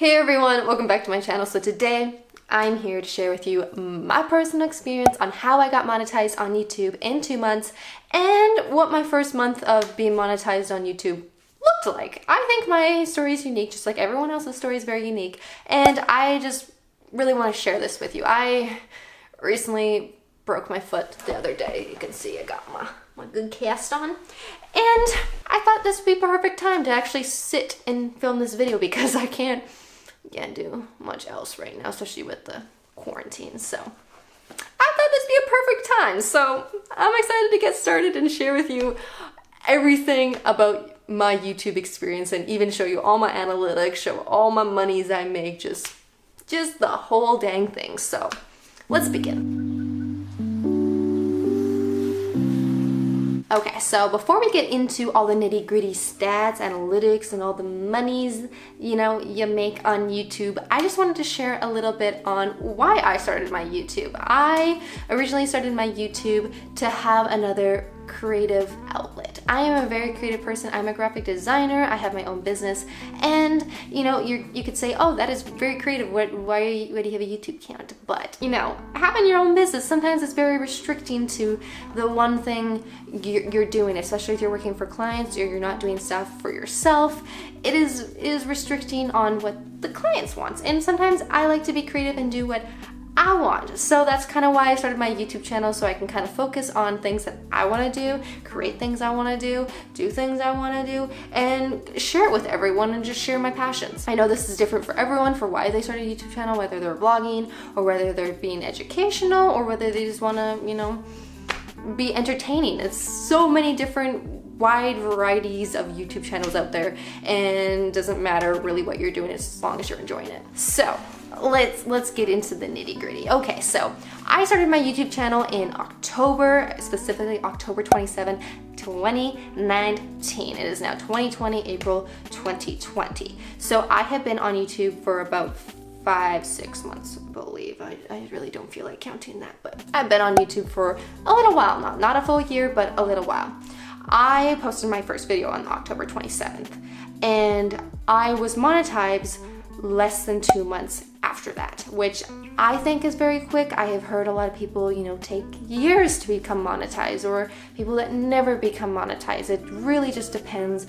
Hey everyone, welcome back to my channel. So today I'm here to share with you my personal experience on how I got monetized on YouTube in 2 months and what my first month of being monetized on YouTube looked like. I think my story is unique, just like everyone else's story is very unique, and I just really want to share this with you. I recently broke my foot the other day. You can see I got my good cast on, and I thought this would be perfect time to actually sit and film this video because I can't do much else right now, especially with the quarantine. So I thought this would be a perfect time. So I'm excited to get started and share with you everything about my YouTube experience and even show you all my analytics, show all my monies I make, just the whole dang thing. So let's begin. Okay, so before we get into all the nitty-gritty stats, analytics, and all the monies, you make on YouTube, I just wanted to share a little bit on why I started my YouTube. I originally started my YouTube to have another creative outlet. I am a very creative person. I'm a graphic designer. I have my own business, and you could say, oh, that is very creative. Why do you have a YouTube account? But having your own business, sometimes it's very restricting to the one thing you're doing, especially if you're working for clients or you're not doing stuff for yourself. It is restricting on what the clients want, and sometimes I like to be creative and do what I want. So that's kind of why I started my YouTube channel, so I can kind of focus on things that I want to do, create things I want to do things I want to do, and share it with everyone and just share my passions. I know this is different for everyone for why they started a YouTube channel, whether they're vlogging or whether they're being educational or whether they just want to, be entertaining. It's so many different wide varieties of YouTube channels out there, and doesn't matter really what you're doing as long as you're enjoying it. So let's get into the nitty-gritty. Okay, so I started my YouTube channel in October, specifically October 27, 2019. It is now 2020, April 2020. So I have been on YouTube for about 5-6 months, I believe. I really don't feel like counting that, but I've been on YouTube for a little while now. Not a full year, but a little while. I posted my first video on October 27th, and I was monetized less than 2 months after that, which I think is very quick. I have heard a lot of people, take years to become monetized, or people that never become monetized. It really just depends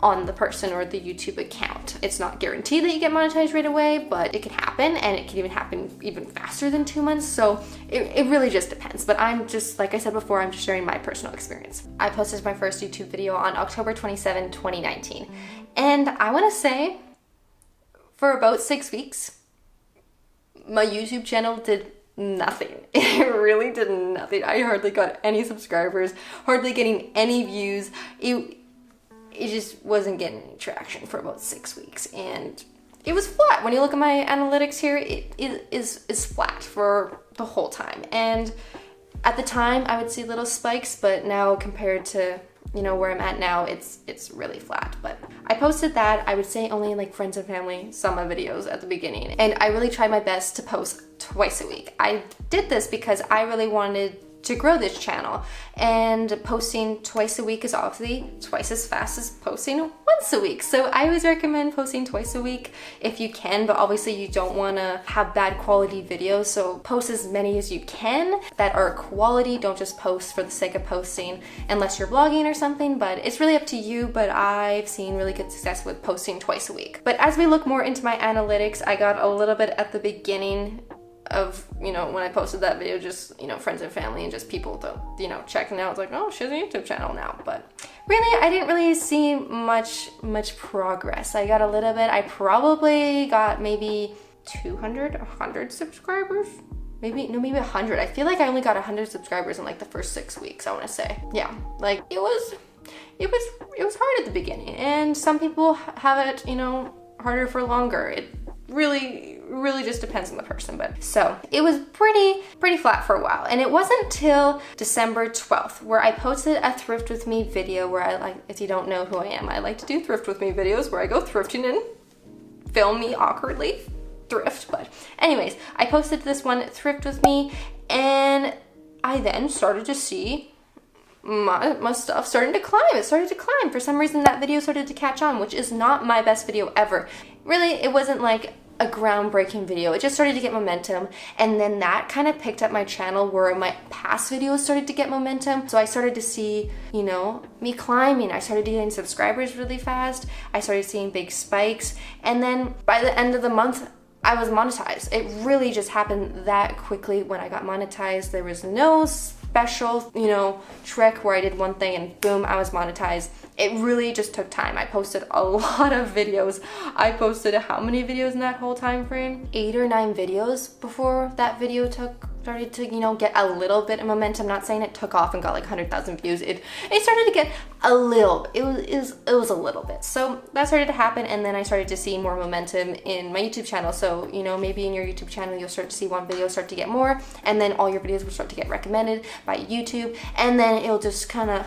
on the person or the YouTube account. It's not guaranteed that you get monetized right away, but it can happen, and it can even happen even faster than 2 months. So it really just depends. But I'm just, like I said before, I'm just sharing my personal experience. I posted my first YouTube video on October 27, 2019. And I want to say for about 6 weeks, my YouTube channel did nothing. It really did nothing. I hardly got any subscribers, hardly getting any views. It just wasn't getting any traction for about 6 weeks, and it was flat. When you look at my analytics here, it is flat for the whole time. And at the time I would see little spikes, but now compared to where I'm at now, it's really flat. But I posted that, I would say, only like friends and family saw my videos at the beginning, and I really tried my best to post twice a week. I did this because I really wanted to grow this channel, and posting twice a week is obviously twice as fast as posting once a week. So I always recommend posting twice a week if you can, but obviously you don't want to have bad quality videos, so post as many as you can that are quality. Don't just post for the sake of posting unless you're vlogging or something, but it's really up to you. But I've seen really good success with posting twice a week. But as we look more into my analytics, I got a little bit at the beginning of, when I posted that video, just, friends and family and just people to, checking out. It's like, oh, she has a YouTube channel now. But really, I didn't really see much progress. I got a little bit. I probably got maybe 100 subscribers. Maybe 100. I feel like I only got 100 subscribers in like the first 6 weeks, I want to say. Yeah, like it was hard at the beginning, and some people have it, harder for longer. It really just depends on the person. But so it was pretty flat for a while, and it wasn't till December 12th where I posted a thrift with me video where if you don't know who I am, I like to do thrift with me videos where I go thrifting and film me awkwardly thrift. But anyways, I posted this one, thrift with me, and I then started to see my stuff starting to climb. It started to climb. For some reason that video started to catch on, which is not my best video ever. really, it wasn't like a groundbreaking video. It just started to get momentum, and then that kind of picked up my channel where my past videos started to get momentum. So I started to see, you know, me climbing. I started getting subscribers really fast. I started seeing big spikes, and then by the end of the month, I was monetized. It really just happened that quickly when I got monetized. There was no special, you know, trick where I did one thing and boom, I was monetized. It really just took time. I posted a lot of videos. I posted how many videos in that whole time frame? 8 or 9 videos before that video started to, you know, get a little bit of momentum. I'm not saying it took off and got like 100,000 views. It started to get a little, it was a little bit. So that started to happen, and then I started to see more momentum in my YouTube channel. So, you know, maybe in your YouTube channel, you'll start to see one video start to get more, and then all your videos will start to get recommended by YouTube, and then it'll just kind of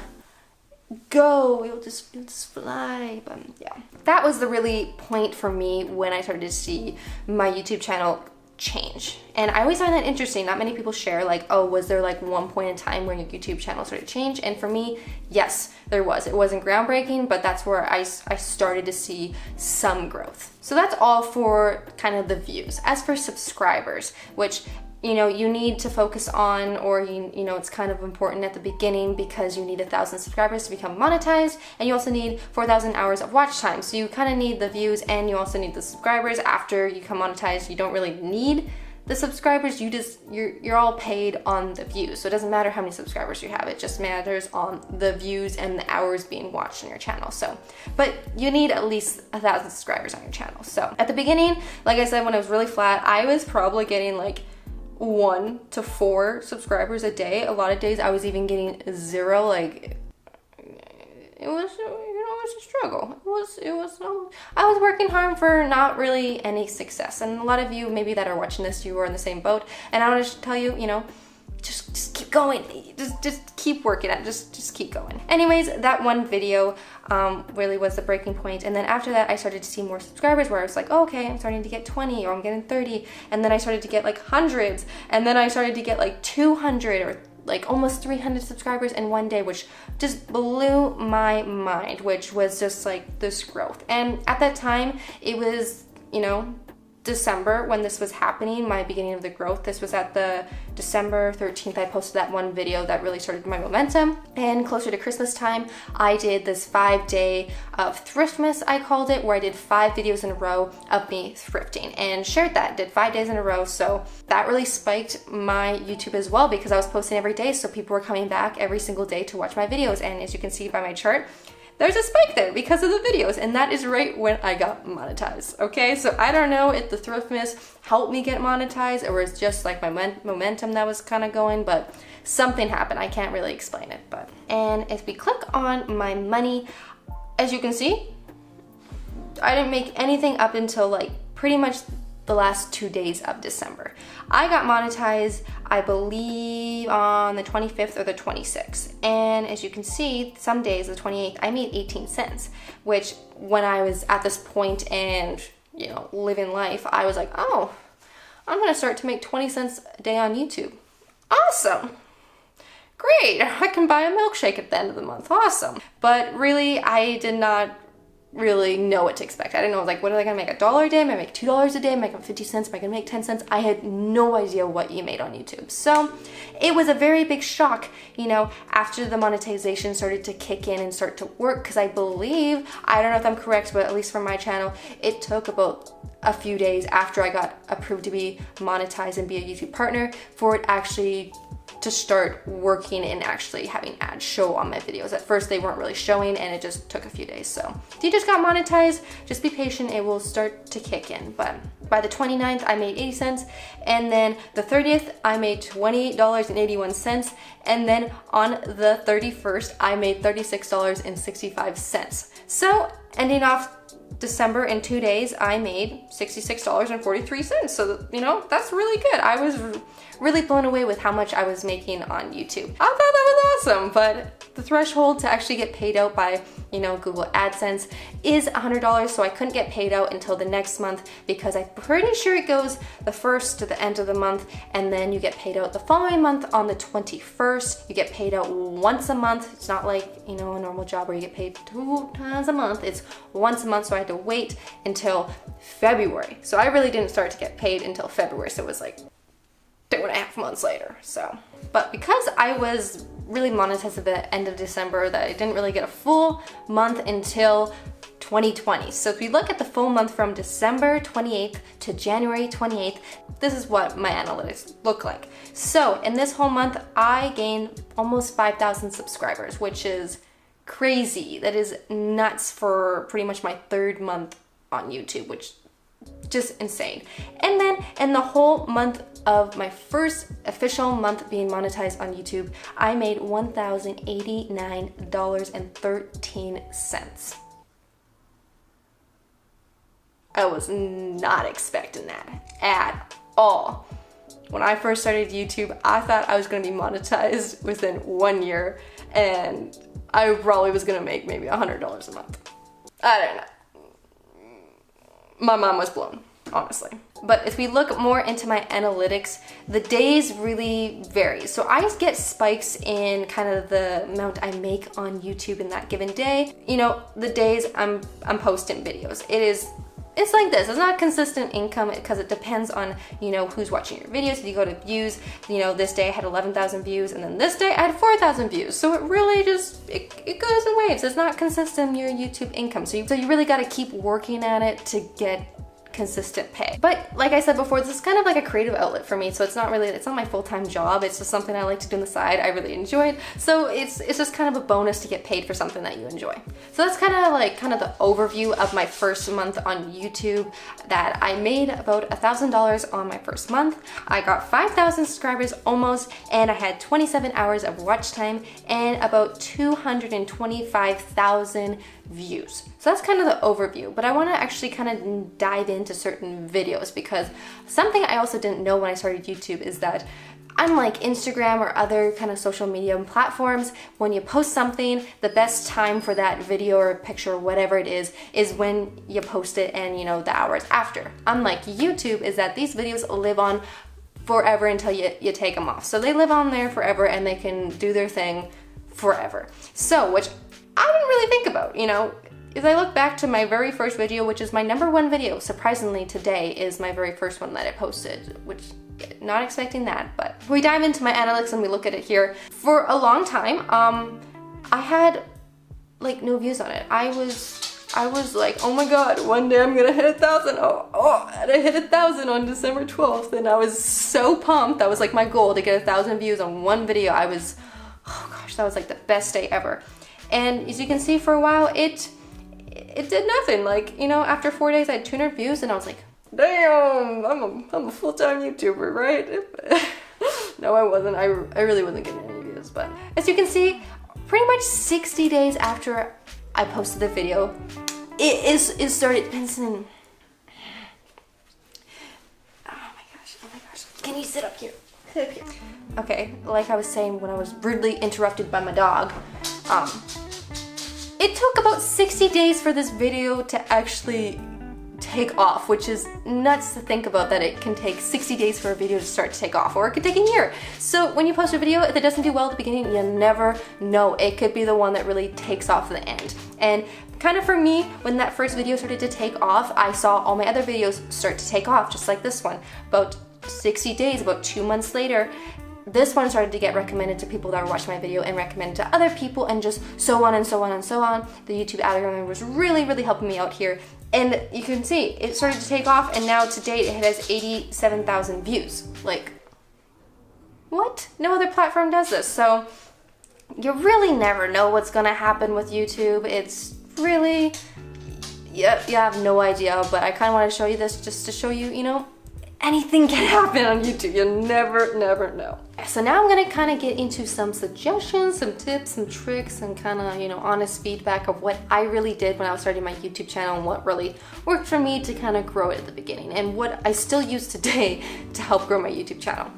go, it'll just fly. But yeah, that was the really point for me when I started to see my YouTube channel change. And I always find that interesting. Not many people share like, oh, was there like one point in time when your YouTube channel started to change? And for me, yes, there was. It wasn't groundbreaking, but that's where I started to see some growth. So that's all for kind of the views. As for subscribers, which, you know, you need to focus on, or you know, it's kind of important at the beginning because you need 1,000 subscribers to become monetized, and you also need 4,000 hours of watch time. So you kind of need the views, and you also need the subscribers. After you become monetized, you don't really need the subscribers. You're all paid on the views. So it doesn't matter how many subscribers you have. It just matters on the views and the hours being watched on your channel. So, but you need at least 1,000 subscribers on your channel. So at the beginning, like I said, when it was really flat, I was probably getting like 1 to 4 subscribers a day. A lot of days I was even getting 0. Like, it was, you know, it was a struggle. I was working hard for not really any success. And a lot of you maybe that are watching this, you are in the same boat. And I want to tell you, you know, just keep going. Just keep working at it. Just keep going. Anyways, that one video really was the breaking point. And then after that, I started to see more subscribers where I was like, oh, okay, I'm starting to get 20, or I'm getting 30. And then I started to get like hundreds. And then I started to get like 200 or like almost 300 subscribers in one day, which just blew my mind, which was just like this growth. And at that time, it was, you know, December when this was happening, my beginning of the growth. This was at the December 13th. I posted that one video that really started my momentum. And closer to Christmas time, I did this 5-day of Thriftmas, I called it, where I did 5 videos in a row of me thrifting and shared that. Did 5 days in a row. So that really spiked my YouTube as well because I was posting every day. So people were coming back every single day to watch my videos. And as you can see by my chart, there's a spike there because of the videos, and that is right when I got monetized. Okay, so I don't know if the Thriftmas helped me get monetized or it's just like my momentum that was kind of going, but something happened. I can't really explain it. And if we click on my money, as you can see, I didn't make anything up until like pretty much the last 2 days of December. I got monetized, I believe, on the 25th or the 26th. And as you can see, some days, the 28th, I made 18 cents, which when I was at this point and, you know, living life, I was like, oh, I'm gonna start to make 20 cents a day on YouTube. Awesome. Great, I can buy a milkshake at the end of the month. Awesome. But really, I did not really know what to expect. I didn't know, like, what am I gonna make, $1 a day? Am I make $2 a day? Am I gonna 50 cents? Am I gonna make 10 cents? I had no idea what you made on YouTube. So it was a very big shock, you know, after the monetization started to kick in and start to work, because I believe, I don't know if I'm correct, but at least for my channel, it took about a few days after I got approved to be monetized and be a YouTube partner for it actually to start working and actually having ads show on my videos. At first they weren't really showing and it just took a few days. So if you just got monetized, just be patient, it will start to kick in. But by the 29th, I made 80 cents. And then the 30th, I made $28.81. And then on the 31st, I made $36.65. So ending off December in 2 days, I made $66.43. So, you know, that's really good. I was really blown away with how much I was making on YouTube. I thought that was awesome, but the threshold to actually get paid out by, you know, Google AdSense is $100, so I couldn't get paid out until the next month because I'm pretty sure it goes the 1st to the end of the month, and then you get paid out the following month on the 21st. You get paid out once a month. It's not like, you know, a normal job where you get paid 2 times a month. It's once a month, so I had to to wait until February. So I really didn't start to get paid until February. So it was like 2.5 months later. So, but because I was really monetized at the end of December, that I didn't really get a full month until 2020. So if you look at the full month from December 28th to January 28th, this is what my analytics look like. So in this whole month, I gained almost 5,000 subscribers, which is crazy. That is nuts for pretty much my 3rd month on YouTube, which just insane. And then in the whole month of my first official month being monetized on YouTube, I made $1,089.13. I was not expecting that at all. When I first started YouTube, I thought I was going to be monetized within 1 year, and I probably was going to make maybe $100 a month. I don't know. My mind was blown, honestly. But if we look more into my analytics, the days really vary. So I get spikes in kind of the amount I make on YouTube in that given day. You know, the days I'm posting videos. It's like this. It's not consistent income because it depends on, you know, who's watching your videos. If you go to views, you know, this day I had 11,000 views, and then this day I had 4,000 views. So it really just, it goes in waves. It's not consistent, your YouTube income. So you really got to keep working at it to get consistent pay. But like I said before, this is kind of like a creative outlet for me, so it's not my full-time job. It's just something I like to do on the side. I really enjoy it, so it's just kind of a bonus to get paid for something that you enjoy. So that's kind of the overview of my first month on YouTube. That I made about $1,000 on my first month. I got 5,000 subscribers almost, and I had 27 hours of watch time and about 225,000 views. So that's kind of the overview, but I want to actually kind of dive into certain videos, because something I also didn't know when I started YouTube is that unlike Instagram or other kind of social media platforms, when you post something, the best time for that video or picture or whatever it is when you post it and, you know, the hours after. Unlike YouTube is that these videos live on forever until you take them off. So they live on there forever and they can do their thing forever. So, which I didn't really think about, you know, as I look back to my very first video, which is my #1 video, surprisingly today is my very first one that I posted, which not expecting that, but we dive into my analytics and we look at it here. For a long time, I had like no views on it. I was like, oh my god, one day I'm gonna hit 1,000. And I hit 1,000 on December 12th, and I was so pumped. That was like my goal, to get 1,000 views on one video. I was, oh gosh, that was like the best day ever. And as you can see, for a while, it did nothing. Like, you know, after 4 days, I had 200 views, and I was like, damn, I'm a full-time YouTuber, right? No, I wasn't. I really wasn't getting any views. But as you can see, pretty much 60 days after I posted the video, it started pensing. Oh my gosh. Can you sit up here? Sit up here. Okay, like I was saying when I was rudely interrupted by my dog, it took about 60 days for this video to actually take off, which is nuts to think about, that it can take 60 days for a video to start to take off, or it could take a year. So when you post a video, if it doesn't do well at the beginning, you never know. It could be the one that really takes off at the end. And kind of for me, when that first video started to take off, I saw all my other videos start to take off, just like this one. About 60 days, about 2 months later, this one started to get recommended to people that were watching my video and recommended to other people, and just so on and so on and so on. The YouTube algorithm was really, really helping me out here. And you can see, it started to take off, and now to date it has 87,000 views. Like, what? No other platform does this. So you really never know what's gonna happen with YouTube. It's really, you have no idea, but I kind of want to show you this just to show you, you know, anything can happen on YouTube. You never know. So now I'm gonna kind of get into some suggestions, some tips, some tricks, and kind of, you know, honest feedback of what I really did when I was starting my YouTube channel, and what really worked for me to kind of grow it at the beginning, and what I still use today to help grow my YouTube channel.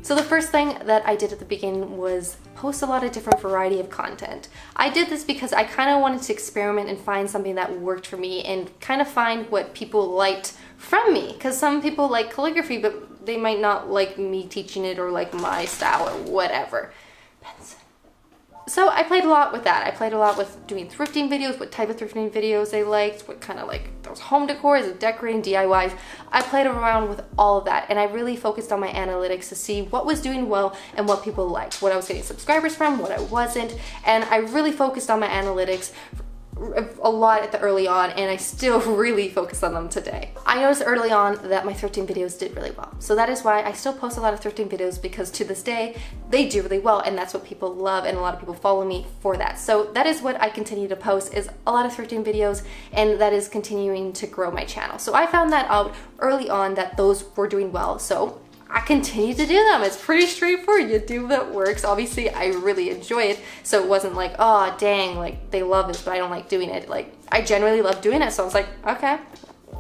So the first thing that I did at the beginning was post a lot of different variety of content. I did this because I kind of wanted to experiment and find something that worked for me, and kind of find what people liked from me. Because some people like calligraphy, but they might not like me teaching it, or like my style, or whatever. Benson. So I played a lot with that. I played a lot with doing thrifting videos, what type of thrifting videos they liked, what kind of like those home decors, decorating, DIYs. I played around with all of that, and I really focused on my analytics to see what was doing well and what people liked, what I was getting subscribers from, what I wasn't, and I really focused on my analytics a lot at the early on, and I still really focus on them today. I noticed early on that my thrifting videos did really well. So that is why I still post a lot of thrifting videos, because to this day, they do really well, and that's what people love, and a lot of people follow me for that. So that is what I continue to post, is a lot of thrifting videos, and that is continuing to grow my channel. So I found that out early on that those were doing well. So I continue to do them. It's pretty straightforward. You do what works. Obviously, I really enjoy it. So it wasn't like, oh, dang, like they love this, but I don't like doing it. Like I generally love doing it. So I was like, okay,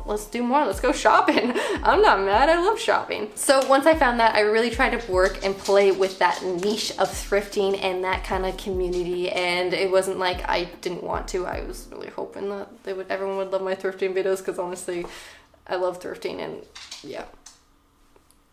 let's do more. Let's go shopping. I'm not mad. I love shopping. So once I found that, I really tried to work and play with that niche of thrifting and that kind of community. And it wasn't like I didn't want to. I was really hoping that everyone would love my thrifting videos, because honestly, I love thrifting, and yeah.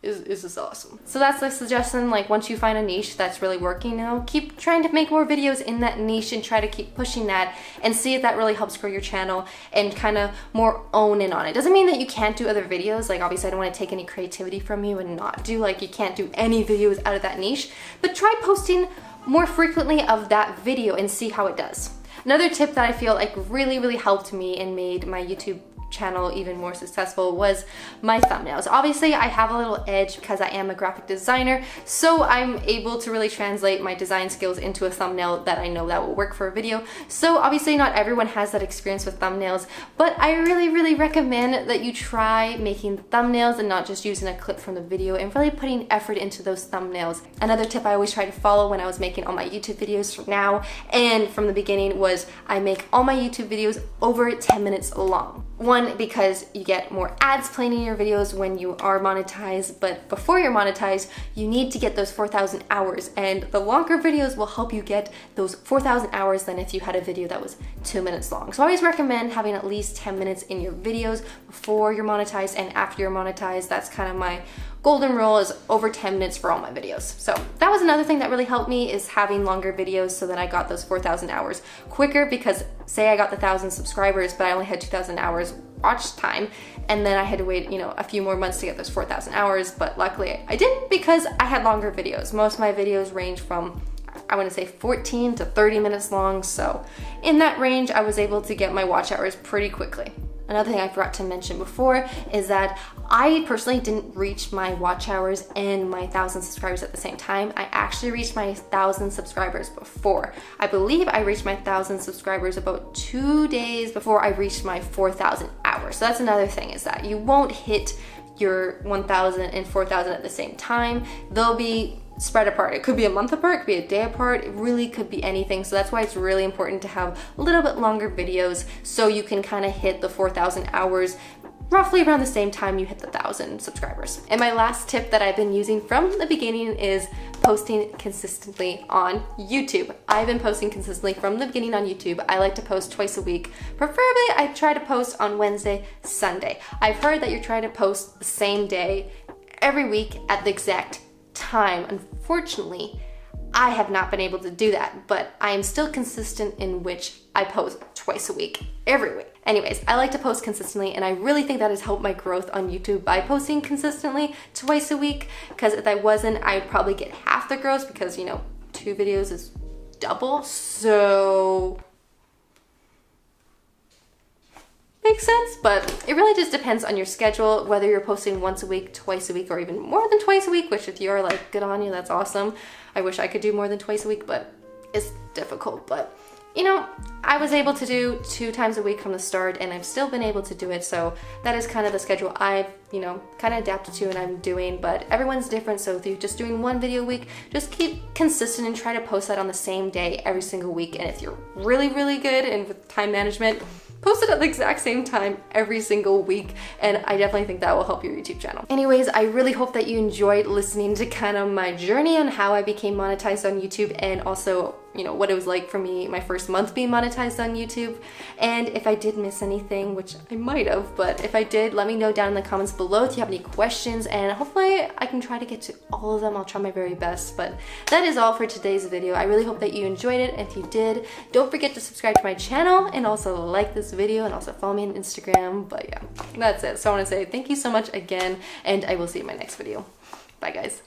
Is this awesome. So that's the suggestion, like once you find a niche that's really working now, keep trying to make more videos in that niche and try to keep pushing that and see if that really helps grow your channel and kind of more own in on it. Doesn't mean that you can't do other videos. Like obviously I don't want to take any creativity from you and not do, like you can't do any videos out of that niche, but try posting more frequently of that video and see how it does. Another tip that I feel like really helped me and made my YouTube channel even more successful was my thumbnails. Obviously I have a little edge because I am a graphic designer, so I'm able to really translate my design skills into a thumbnail that I know that will work for a video. So obviously not everyone has that experience with thumbnails, but I really recommend that you try making thumbnails and not just using a clip from the video, and really putting effort into those thumbnails. Another tip I always try to follow when I was making all my YouTube videos from now and from the beginning was I make all my YouTube videos over 10 minutes long. One, because you get more ads playing in your videos when you are monetized, but before you're monetized, you need to get those 4,000 hours, and the longer videos will help you get those 4,000 hours than if you had a video that was 2 minutes long. So I always recommend having at least 10 minutes in your videos before you're monetized and after you're monetized. That's kind of my golden rule, is over 10 minutes for all my videos. So that was another thing that really helped me, is having longer videos so that I got those 4,000 hours quicker, because say I got the 1,000 subscribers, but I only had 2,000 hours watch time, and then I had to wait, you know, a few more months to get those 4,000 hours, but luckily I didn't, because I had longer videos. Most of my videos range from, I want to say 14 to 30 minutes long, so in that range I was able to get my watch hours pretty quickly. Another thing I forgot to mention before is that I personally didn't reach my watch hours and my 1,000 subscribers at the same time. I actually reached my 1,000 subscribers before. I believe I reached my 1,000 subscribers about 2 days before I reached my 4,000 hours. So that's another thing, is that you won't hit your 1,000 and 4,000 at the same time. They'll be spread apart. It could be a month apart, it could be a day apart, it really could be anything. So that's why it's really important to have a little bit longer videos so you can kind of hit the 4,000 hours roughly around the same time you hit the 1,000 subscribers. And my last tip that I've been using from the beginning is posting consistently on YouTube. I've been posting consistently from the beginning on YouTube. I like to post twice a week. Preferably, I try to post on Wednesday, Sunday. I've heard that you're trying to post the same day every week at the exact time. Unfortunately, I have not been able to do that, but I am still consistent in which I post twice a week, every week. Anyways, I like to post consistently, and I really think that has helped my growth on YouTube by posting consistently twice a week, because if I wasn't, I'd probably get half the growth, because, you know, 2 videos is double, so makes sense. But it really just depends on your schedule, whether you're posting once a week, twice a week, or even more than twice a week, which if you're like, good on you, that's awesome. I wish I could do more than twice a week, but it's difficult. But you know, I was able to do 2 times a week from the start, and I've still been able to do it. So that is kind of the schedule I've, you know, kind of adapted to and I'm doing, but everyone's different. So if you're just doing 1 video a week, just keep consistent and try to post that on the same day every single week. And if you're really good and with time management, post it at the exact same time every single week, and I definitely think that will help your YouTube channel. Anyways, I really hope that you enjoyed listening to kind of my journey on how I became monetized on YouTube, and also you know, what it was like for me my first month being monetized on YouTube. And if I did miss anything, which I might have, but if I did, let me know down in the comments below if you have any questions, and hopefully I can try to get to all of them. I'll try my very best. But that is all for today's video. I really hope that you enjoyed it. If you did, don't forget to subscribe to my channel and also like this video and also follow me on Instagram. But yeah, that's it. So I want to say thank you so much again, and I will see you in my next video. Bye guys.